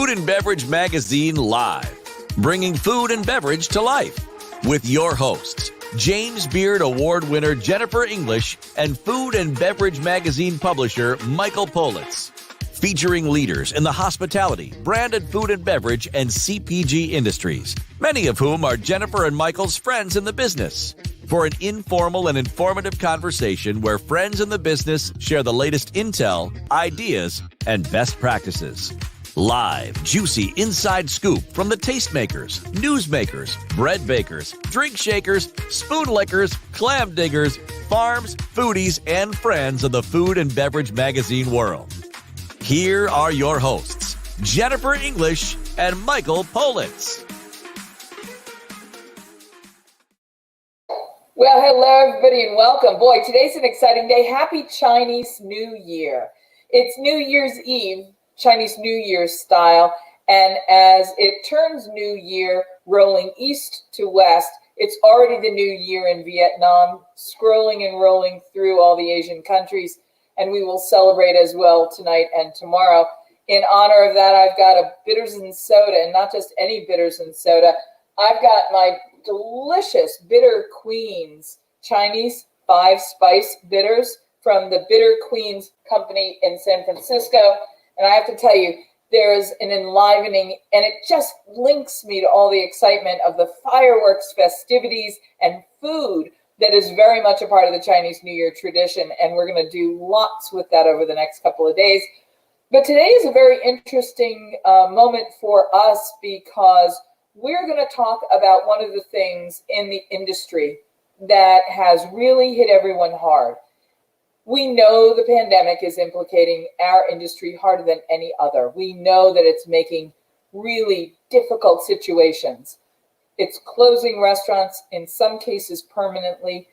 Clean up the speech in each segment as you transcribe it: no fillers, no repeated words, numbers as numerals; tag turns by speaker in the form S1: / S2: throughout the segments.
S1: Food and Beverage Magazine Live, bringing food and beverage to life with your hosts, James Beard Award winner Jennifer English and Food and Beverage Magazine publisher Michael Politz. Featuring leaders in the hospitality, branded food and beverage, and CPG industries, many of whom are Jennifer and Michael's friends in the business, for an informal and informative conversation where friends in the business share the latest intel, ideas, and best practices. Live, juicy inside scoop from the tastemakers, newsmakers, bread bakers, drink shakers, spoon lickers, clam diggers, farms, foodies, and friends of the food and beverage magazine world. Here are your hosts, Jennifer English and Michael Politz.
S2: Well, hello, everybody, and welcome. Boy, today's an exciting day. Happy Chinese New Year. It's New Year's Eve, Chinese New Year's style, and as it turns New Year, rolling east to west, it's already the New Year in Vietnam, scrolling and rolling through all the Asian countries, and we will celebrate as well tonight and tomorrow. In honor of that, I've got a bitters and soda, and not just any bitters and soda. I've got my delicious Bitter Queens Chinese 5-spice bitters from the Bitter Queens Company in San Francisco. And I have to tell you, there's an enlivening, and it just links me to all the excitement of the fireworks, festivities, and food that is very much a part of the Chinese New Year tradition. And we're going to do lots with that over the next couple of days. But today is a very interesting moment for us because we're going to talk about one of the things in the industry that has really hit everyone hard. We know the pandemic is implicating our industry harder than any other. We know that it's making really difficult situations. It's closing restaurants, in some cases permanently.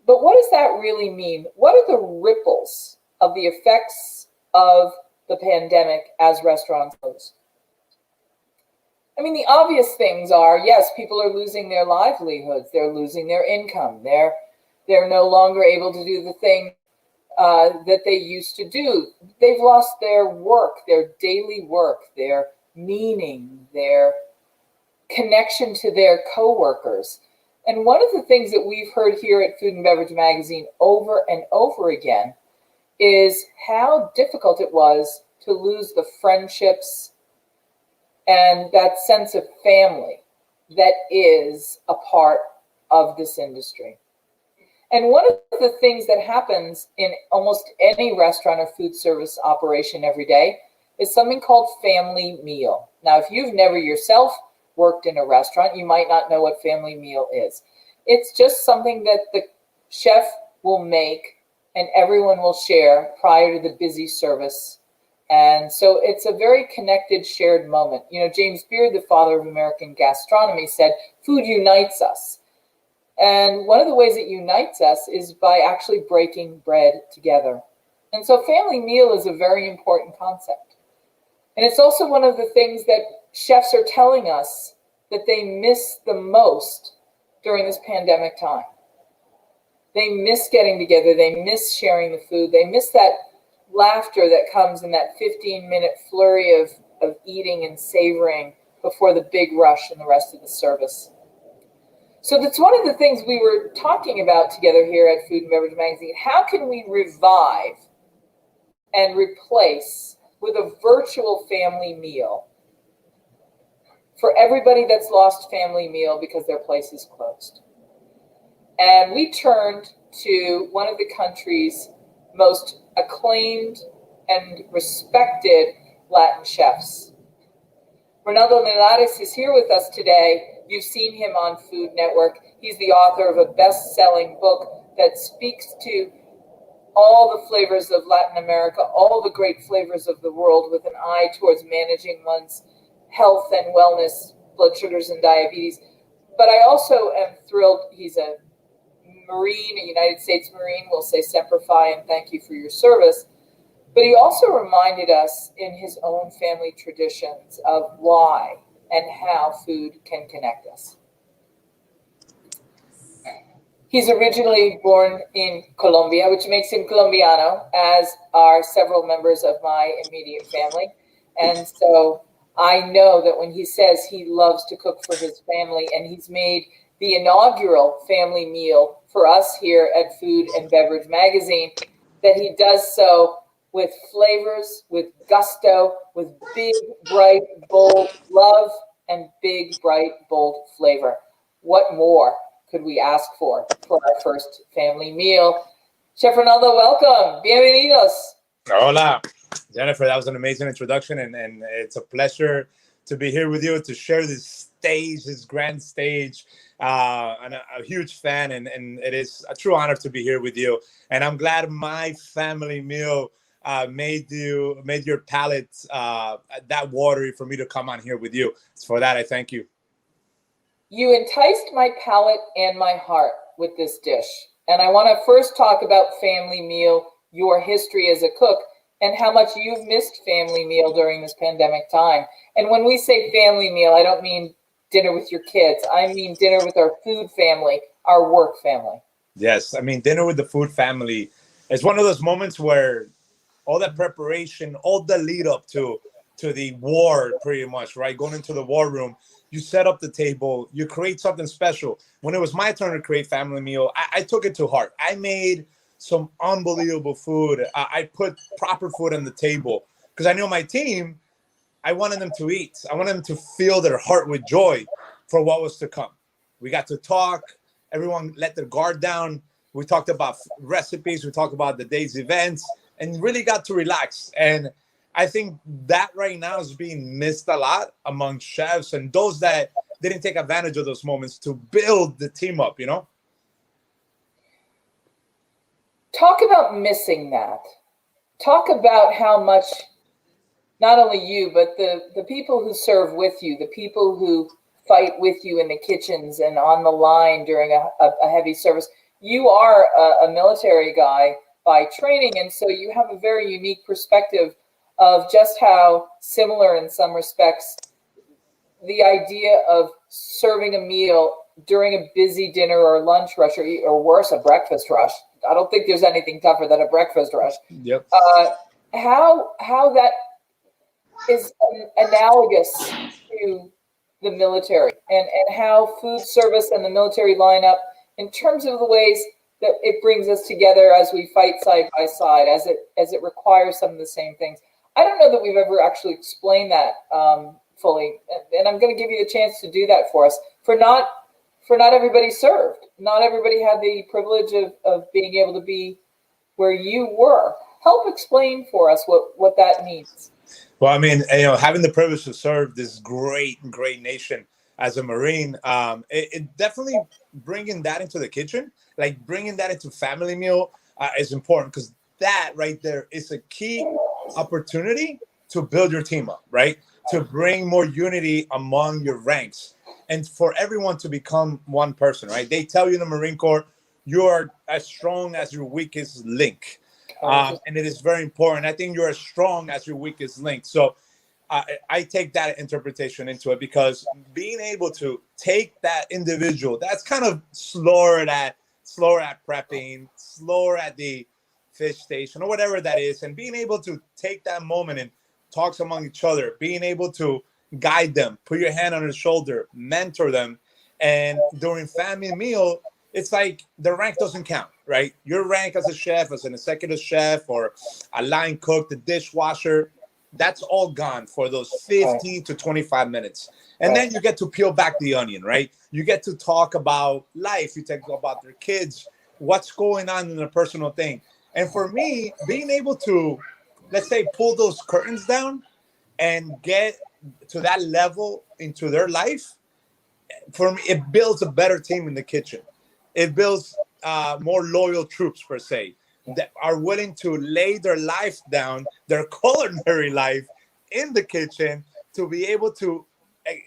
S2: But what does that really mean? What are the ripples of the effects of the pandemic as restaurants close? I mean, the obvious things are, yes, people are losing their livelihoods. They're losing their income. They're no longer able to do the thing that they used to do. They've lost their work, their daily work, their meaning, their connection to their coworkers. And one of the things that we've heard here at Food and Beverage Magazine over and over again is how difficult it was to lose the friendships and that sense of family that is a part of this industry. And one of the things that happens in almost any restaurant or food service operation every day is something called family meal. Now, if you've never yourself worked in a restaurant, you might not know what family meal is. It's just something that the chef will make and everyone will share prior to the busy service. And so it's a very connected, shared moment. You know, James Beard, the father of American gastronomy, said, food unites us. And one of the ways it unites us is by actually breaking bread together. And so family meal is a very important concept. And it's also one of the things that chefs are telling us that they miss the most during this pandemic time. They miss getting together. They miss sharing the food. They miss that laughter that comes in that 15-minute flurry of eating and savoring before the big rush and the rest of the service. So that's one of the things we were talking about together here at Food and Beverage Magazine. How can we revive and replace with a virtual family meal for everybody that's lost family meal because their place is closed? And we turned to one of the country's most acclaimed and respected Latin chefs. Ronaldo Melanis is here with us today. You've seen him on Food Network. He's the author of a best-selling book that speaks to all the flavors of Latin America, all the great flavors of the world with an eye towards managing one's health and wellness, blood sugars and diabetes. But I also am thrilled. He's a Marine, a United States Marine. We'll say Semper Fi and thank you for your service. But he also reminded us in his own family traditions of why and how food can connect us. He's originally born in Colombia, which makes him Colombiano, as are several members of my immediate family. And so I know that when he says he loves to cook for his family, and he's made the inaugural family meal for us here at Food and Beverage Magazine, that he does so with flavors, with gusto, with big, bright, bold love, and big, bright, bold flavor. What more could we ask for our first family meal? Chef Ronaldo, welcome. Bienvenidos.
S3: Hola, Jennifer. That was an amazing introduction, and it's a pleasure to be here with you to share this stage, this grand stage. I'm a huge fan, and it is a true honor to be here with you. And I'm glad my family meal made your palate that watery for me to come on here with you. So for that, I thank you.
S2: You enticed my palate and my heart with this dish. And I want to first talk about family meal, your history as a cook, and how much you've missed family meal during this pandemic time. And when we say family meal, I don't mean dinner with your kids. I mean dinner with our food family, our work family.
S3: Yes, I mean, dinner with the food family is one of those moments where all that preparation, all the lead up to the war, pretty much, right? Going into the war room, you set up the table, you create something special. When it was my turn to create family meal, I took it to heart. I made some unbelievable food. I put proper food on the table because I knew my team, I wanted them to eat. I wanted them to fill their heart with joy for what was to come. We got to talk. Everyone let their guard down. We talked about recipes. We talked about the day's events and really got to relax. And I think that right now is being missed a lot among chefs and those that didn't take advantage of those moments to build the team up, you know?
S2: Talk about missing that. Talk about how much, not only you, but the people who serve with you, the people who fight with you in the kitchens and on the line during a heavy service. You are a military guy by training, and so you have a very unique perspective of just how similar in some respects the idea of serving a meal during a busy dinner or lunch rush, or worse, a breakfast rush. I don't think there's anything tougher than a breakfast rush.
S3: Yep.
S2: How that is analogous to the military, and how food service and the military line up in terms of the ways that it brings us together as we fight side by side, as it requires some of the same things. I don't know that we've ever actually explained that fully, and I'm going to give you the chance to do that for us. For not everybody served. Not everybody had the privilege of being able to be where you were. Help explain for us what that means.
S3: Well, I mean, having the privilege to serve this great nation as a Marine, it definitely bringing that into the kitchen, like bringing that into family meal is important, because that right there is a key opportunity to build your team up, right? To bring more unity among your ranks and for everyone to become one person, right? They tell you in the Marine Corps, you are as strong as your weakest link. And it is very important. I think you're as strong as your weakest link. So I take that interpretation into it, because being able to take that individual that's kind of slower at prepping, slower at the fish station or whatever that is, and being able to take that moment and talks among each other, being able to guide them, put your hand on their shoulder, mentor them. And during family meal, it's like the rank doesn't count, right? Your rank as a chef, as an executive chef, or a line cook, the dishwasher, that's all gone for those 15 to 25 minutes. And then you get to peel back the onion, right? You get to talk about life. You talk about their kids, what's going on in their personal thing. And for me, being able to, let's say, pull those curtains down and get to that level into their life, for me, it builds a better team in the kitchen. It builds more loyal troops, per se, that are willing to lay their life down, their culinary life in the kitchen, to be able to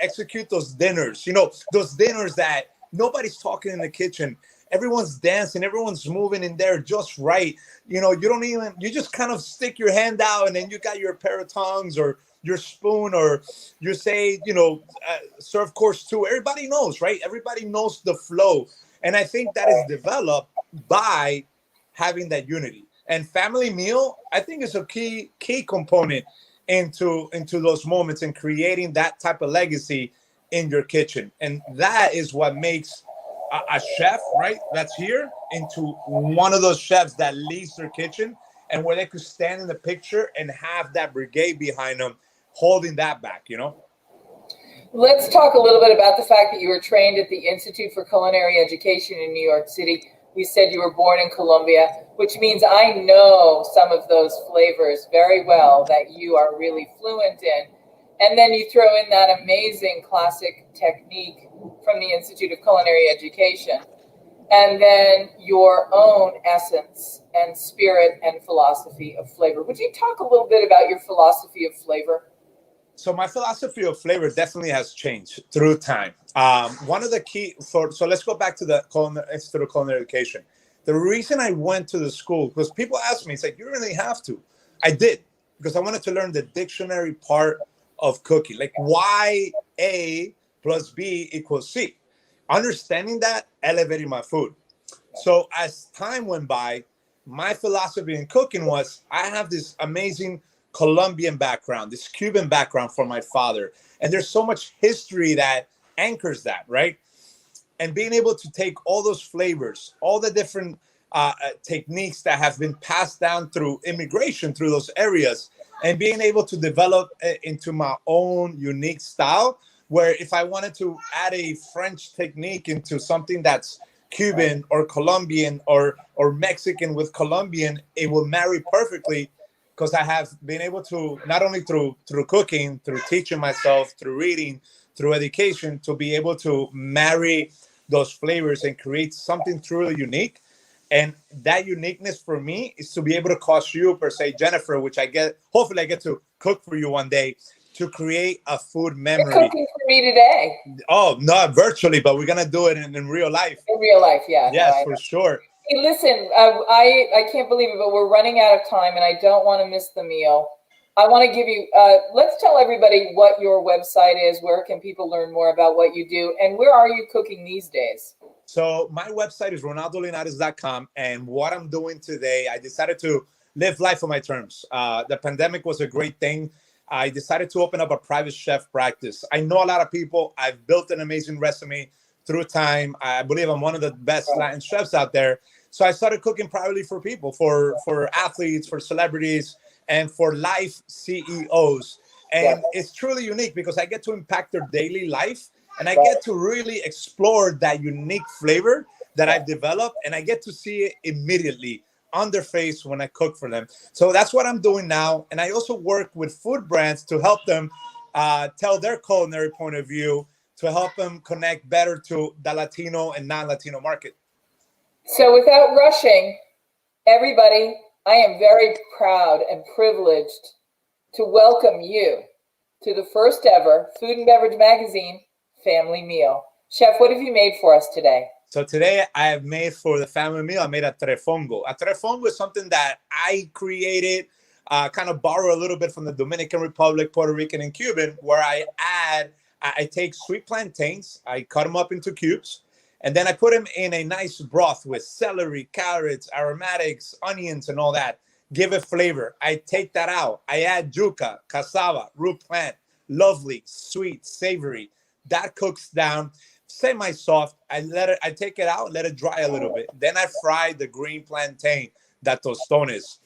S3: execute those dinners. You know, those dinners that nobody's talking in the kitchen. Everyone's dancing, everyone's moving in there just right. You know, you just kind of stick your hand out, and then you got your pair of tongs or your spoon, or you say, serve course 2. Everybody knows, right? Everybody knows the flow. And I think that is developed by having that unity. And family meal, I think, is a key component into those moments and creating that type of legacy in your kitchen. And that is what makes a chef, right, that's here into one of those chefs that leads their kitchen, and where they could stand in the picture and have that brigade behind them holding that back, you know?
S2: Let's talk a little bit about the fact that you were trained at the Institute for Culinary Education in New York City. You said you were born in Colombia, which means I know some of those flavors very well that you are really fluent in. And then you throw in that amazing classic technique from the Institute of Culinary Education, and then your own essence and spirit and philosophy of flavor. Would you talk a little bit about your philosophy of flavor?
S3: So my philosophy of flavor definitely has changed through time. One of the key so let's go back to the Institute of Culinary Education. The reason I went to the school, because people ask me, it's like, you really have to. I did, because I wanted to learn the dictionary part of cooking, like why A plus B equals C. Understanding that elevated my food. So as time went by, my philosophy in cooking was, I have this amazing Colombian background, this Cuban background from my father. And there's so much history that anchors that, right? And being able to take all those flavors, all the different techniques that have been passed down through immigration, through those areas, and being able to develop into my own unique style, where if I wanted to add a French technique into something that's Cuban or Colombian or Mexican with Colombian, it will marry perfectly, because I have been able to, not only through cooking, through teaching myself, through reading, through education, to be able to marry those flavors and create something truly unique. And that uniqueness for me is to be able to cost you, per se, Jennifer, which hopefully I get to cook for you one day, to create a food memory.
S2: You're cooking for me today.
S3: Oh, not virtually, but we're going to do it in real life.
S2: In real life, yeah.
S3: Yes, for sure.
S2: Hey, listen, I can't believe it, but we're running out of time, and I don't want to miss the meal. I want to give you, let's tell everybody what your website is. Where can people learn more about what you do? And where are you cooking these days?
S3: So my website is ronaldolinares.com. And what I'm doing today, I decided to live life on my terms. The pandemic was a great thing. I decided to open up a private chef practice. I know a lot of people. I've built an amazing resume through time. I believe I'm one of the best Latin chefs out there. So I started cooking privately for people, for athletes, for celebrities, and for life CEOs. And it's truly unique because I get to impact their daily life, and I get to really explore that unique flavor that I've developed, and I get to see it immediately on their face when I cook for them. So that's what I'm doing now. And I also work with food brands to help them tell their culinary point of view, to help them connect better to the Latino and non-Latino market. So without rushing, everybody, I am very proud and privileged to welcome you to the first ever Food and Beverage Magazine Family Meal. Chef, what have you made for us today? So today I have made for the family meal, I made a trefongo. A trefongo is something that I created, kind of borrow a little bit from the Dominican Republic, Puerto Rican, and Cuban, where I take sweet plantains, I cut them up into cubes, and then I put them in a nice broth with celery, carrots, aromatics, onions, and all that. Give it flavor. I take that out. I add yuca, cassava, root plant, lovely, sweet, savory. That cooks down semi-soft. I take it out, let it dry a little bit. Then I fry the green plantain, the tostones.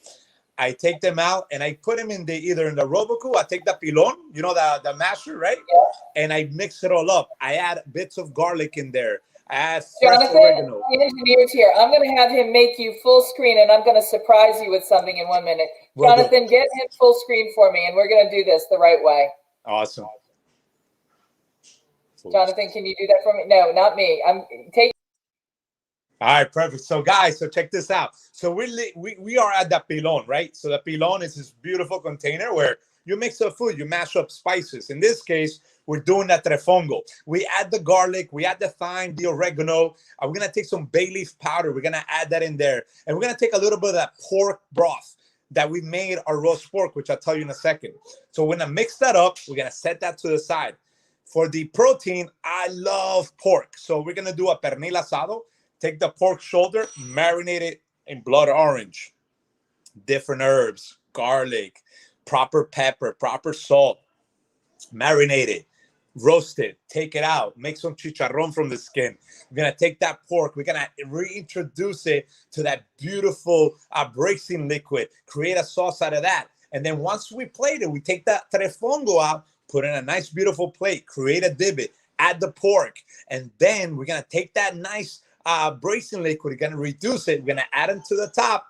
S3: I take them out and I put them either in the Roboku. I take the pilon, you know, the masher, right? Yeah. And I mix it all up. I add bits of garlic in there. I add Jonathan, oregano. The engineer's here. I'm going to have him make you full screen, and I'm going to surprise you with something in 1 minute. Jonathan, get him full screen for me, and we're going to do this the right way. Awesome. Jonathan, can you do that for me? No, not me. All right, perfect. So guys, so check this out. So we are at the pilon, right? So the pilon is this beautiful container where you mix up food, you mash up spices. In this case, we're doing that trefongo. We add the garlic, we add the thyme, the oregano. We're going to take some bay leaf powder. We're going to add that in there. And we're going to take a little bit of that pork broth that we made our roast pork, which I'll tell you in a second. So we're going to mix that up. We're going to set that to the side. For the protein, I love pork. So we're going to do a pernil asado. Take the pork shoulder, marinate it in blood orange, different herbs, garlic, proper pepper, proper salt, marinate it, roast it, take it out, make some chicharrón from the skin. We're going to take that pork, we're going to reintroduce it to that beautiful braising liquid, create a sauce out of that. And then once we plate it, we take that trefongo out, put in a nice, beautiful plate, create a divot, add the pork, and then we're going to take that nice braising liquid, we're going to reduce it, we're going to add it to the top,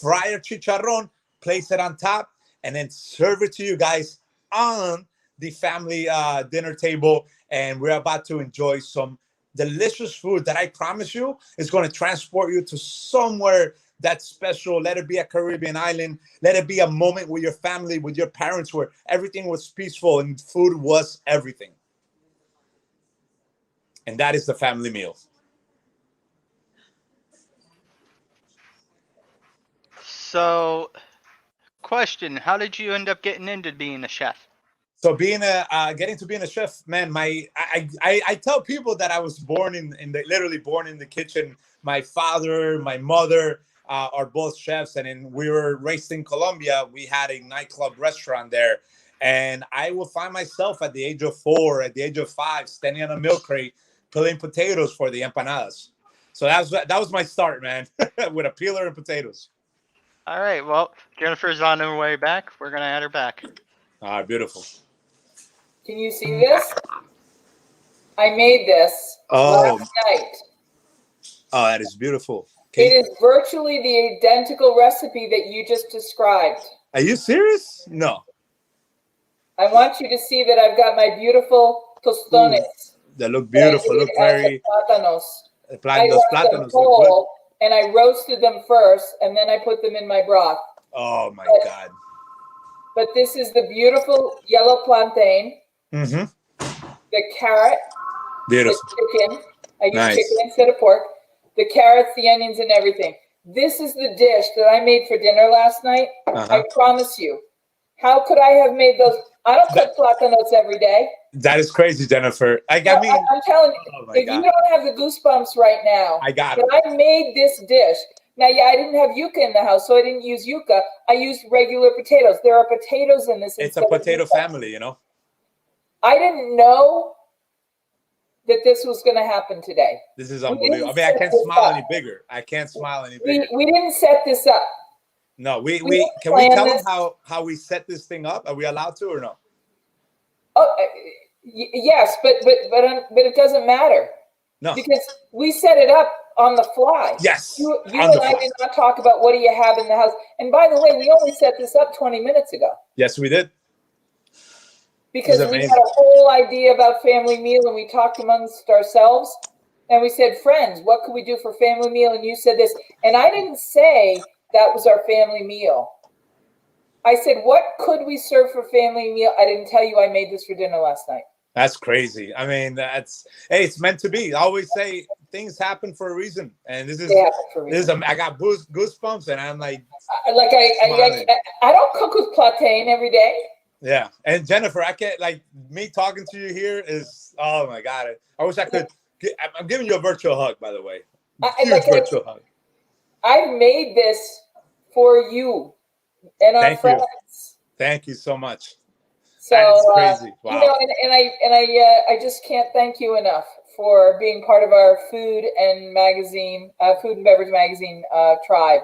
S3: fry our chicharrón, place it on top, and then serve it to you guys on the family dinner table. And we're about to enjoy some delicious food that I promise you is going to transport you to somewhere that's special. Let it be a Caribbean island. Let it be a moment with your family, with your parents, where everything was peaceful and food was everything. And that is the family meal.
S4: So, question, how did you end up getting into being a chef?
S3: So getting to being a chef, man, I tell people that I was literally born in the kitchen. My father, my mother are both chefs, and we were raised in Colombia. We had a nightclub restaurant there, and I would find myself at the age of 4, at the age of 5, standing on a milk crate, peeling potatoes for the empanadas. So that was my start, man, with a peeler and potatoes.
S4: All right, well, Jennifer's on her way back. We're going to add her back.
S3: All right, beautiful.
S2: Can you see this? I made this last night.
S3: Oh, that is beautiful.
S2: It is virtually the identical recipe that you just described.
S3: Are you serious? No.
S2: I want you to see that I've got my beautiful tostones.
S3: They look beautiful. Look very.
S2: Plátanos.
S3: Those
S2: I them whole, and I roasted them first, and then I put them in my broth.
S3: Oh my God!
S2: But this is the beautiful yellow plantain.
S3: Mm-hmm.
S2: The carrot.
S3: Beautiful.
S2: The chicken. I use chicken instead of pork. The carrots, the onions, and everything. This is the dish that I made for dinner last night. I promise you. How could I have made those? I don't cook plátanos every day.
S3: That is crazy, Jennifer. I'm telling you,
S2: if you don't have the goosebumps right now,
S3: I got it.
S2: I made this dish. Now, I didn't have yuca in the house, so I didn't use yuca. I used regular potatoes. There are potatoes in this.
S3: It's a potato family, you know.
S2: I didn't know that this was going to happen today.
S3: This is unbelievable. I mean, I can't smile any bigger. I can't smile any bigger.
S2: We didn't set this up.
S3: No, we can we tell them how we set this thing up? Are we allowed to or no?
S2: Oh, yes, but it doesn't matter.
S3: No,
S2: because we set it up on the fly.
S3: Yes,
S2: you and I did not talk about what do you have in the house. And by the way, we only set this up 20 minutes ago.
S3: Yes, we did.
S2: Because we had a whole idea about family meal, and we talked amongst ourselves, and we said, friends, what could we do for family meal? And you said this, and I didn't say that was our family meal. I said, what could we serve for family meal? I didn't tell you I made this for dinner last night. That's
S3: crazy. I mean, it's meant to be. I always say things happen for a reason, and this is I got goosebumps, and I'm like
S2: I don't cook with plantain every day.
S3: Yeah, and Jennifer, I can't me talking to you here is oh my God. I wish I could. I'm giving you a virtual hug, by the way. Huge virtual hug.
S2: I made this for you and our friends.
S3: Thank you so much.
S2: So,
S3: that is crazy. Wow.
S2: I just can't thank you enough for being part of our food and beverage magazine tribe.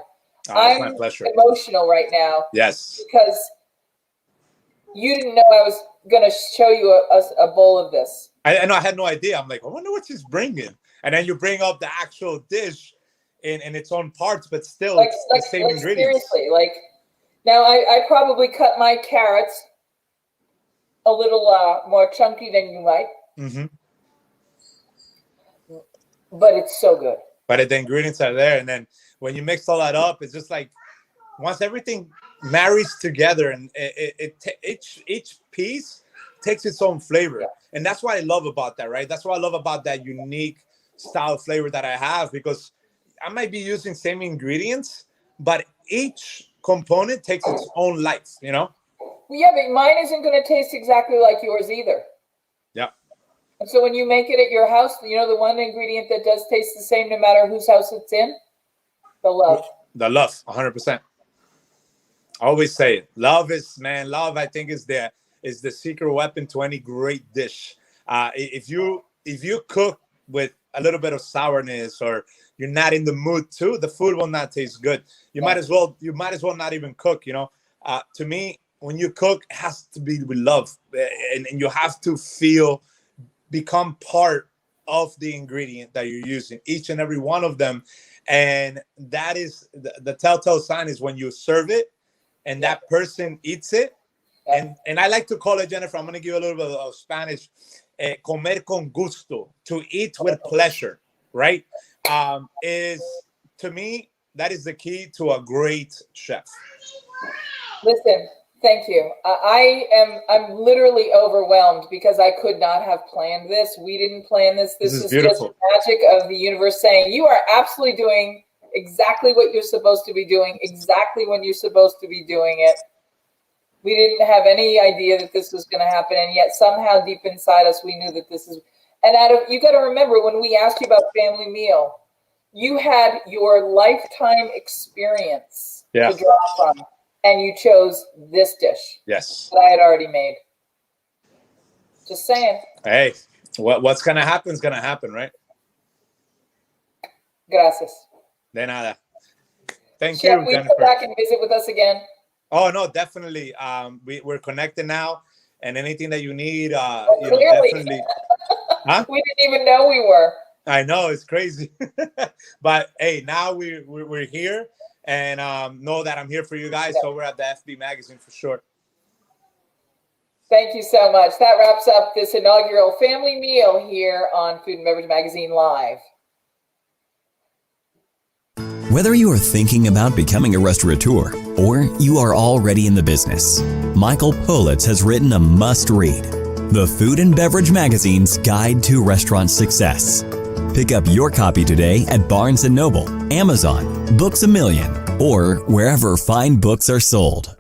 S3: I'm my pleasure.
S2: Emotional right now.
S3: Yes.
S2: Because you didn't know I was going to show you a bowl of this.
S3: I know. I had no idea. I'm like, I wonder what she's bringing. And then you bring up the actual dish in its own parts, but still it's the same ingredients.
S2: Seriously, now I probably cut my carrots a little more chunky than you like.
S3: Mm-hmm.
S2: But it's so good.
S3: But the ingredients are there. And then when you mix all that up, it's just like once everything marries together and each piece takes its own flavor. Yeah. And that's what I love about that, right? That's what I love about that unique style flavor that I have, because I might be using same ingredients, but each component takes its own life, you know?
S2: Yeah, but mine isn't going to taste exactly like yours either.
S3: Yeah.
S2: And so when you make it at your house, you know the one ingredient that does taste the same no matter whose house it's in? The love.
S3: The love, 100%. Always say it. Love is, man. Love, I think, is the secret weapon to any great dish. If you cook with a little bit of sourness, or you're not in the mood to, the food will not taste good. You might as well not even cook. To me, when you cook, it has to be with love, and you have to become part of the ingredient that you're using, each and every one of them. And that is the telltale sign is when you serve it and that person eats it. And I like to call it, Jennifer, I'm going to give you a little bit of Spanish, comer con gusto, to eat with pleasure, right? Is, to me, that is the key to a great chef.
S2: Listen, thank you. I'm literally overwhelmed because I could not have planned this. We didn't plan this. This is
S3: beautiful.
S2: Just magic of the universe saying you are absolutely doing exactly what you're supposed to be doing, exactly when you're supposed to be doing it. We didn't have any idea that this was going to happen, and yet somehow deep inside us, we knew that this is. And you got to remember, when we asked you about family meal, you had your lifetime experience to draw from, and you chose this dish.
S3: Yes,
S2: that I had already made. Just saying.
S3: Hey, what's going to happen is going to happen, right?
S2: Gracias.
S3: De nada. Thank
S2: Chef,
S3: you,
S2: will
S3: Jennifer.
S2: You come back and visit with us again?
S3: Oh, no, definitely. We're connected now, and anything that you need,
S2: clearly.
S3: definitely. Huh?
S2: We didn't even know we were.
S3: I know, it's crazy. But, hey, now we're here, and know that I'm here for you guys. So we're at the FB Magazine for sure.
S2: Thank you so much. That wraps up this inaugural family meal here on Food and Beverage Magazine Live.
S5: Whether you are thinking about becoming a restaurateur or you are already in the business, Michael Politz has written a must-read, The Food and Beverage Magazine's Guide to Restaurant Success. Pick up your copy today at Barnes & Noble, Amazon, Books A Million, or wherever fine books are sold.